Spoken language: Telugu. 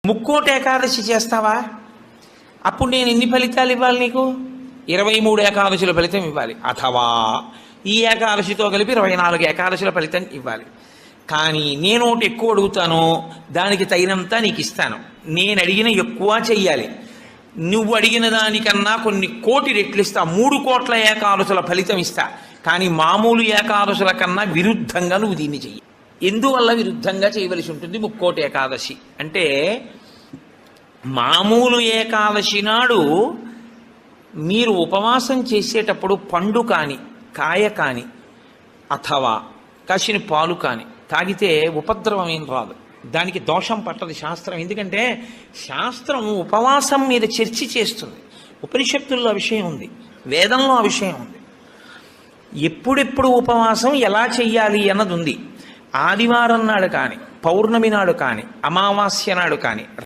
ముక్కోటి ఏకాదశి చేస్తావా? అప్పుడు నేను ఎన్ని ఫలితాలు ఇవ్వాలి నీకు? 23 ఏకాదశుల ఫలితం ఇవ్వాలి. అథవా ఈ ఏకాదశితో కలిపి 24 ఏకాదశుల ఫలితం ఇవ్వాలి. కానీ నేను ఒకటి ఎక్కువ అడుగుతాను, దానికి తగినంత నీకు ఇస్తాను. నేను అడిగిన ఎక్కువ చెయ్యాలి. నువ్వు అడిగిన దానికన్నా కొన్ని కోటి రెట్లు ఇస్తా. 3 కోట్ల ఏకాదశుల ఫలితం ఇస్తా. కానీ మామూలు ఏకాదశుల కన్నా విరుద్ధంగా నువ్వు దీన్ని చెయ్యి. ఎందువల్ల విరుద్ధంగా చేయవలసి ఉంటుంది ముక్కోటి ఏకాదశి అంటే, మామూలు ఏకాదశి నాడు మీరు ఉపవాసం చేసేటప్పుడు పండు కాని, కాయ కాని, అథవా కాసిన పాలు కాని తాగితే ఉపద్రవం ఏం రాదు. దానికి దోషం పట్టదు శాస్త్రం. ఎందుకంటే శాస్త్రం ఉపవాసం మీద చర్చ చేస్తుంది. ఉపనిషత్తుల్లో ఆ విషయం ఉంది, వేదంలో ఆ విషయం ఉంది. ఎప్పుడెప్పుడు ఉపవాసం ఎలా చెయ్యాలి అన్నది ఉంది. ఆదివారం నాడు కానీ, పౌర్ణమి నాడు కానీ, అమావాస్య నాడు కానీ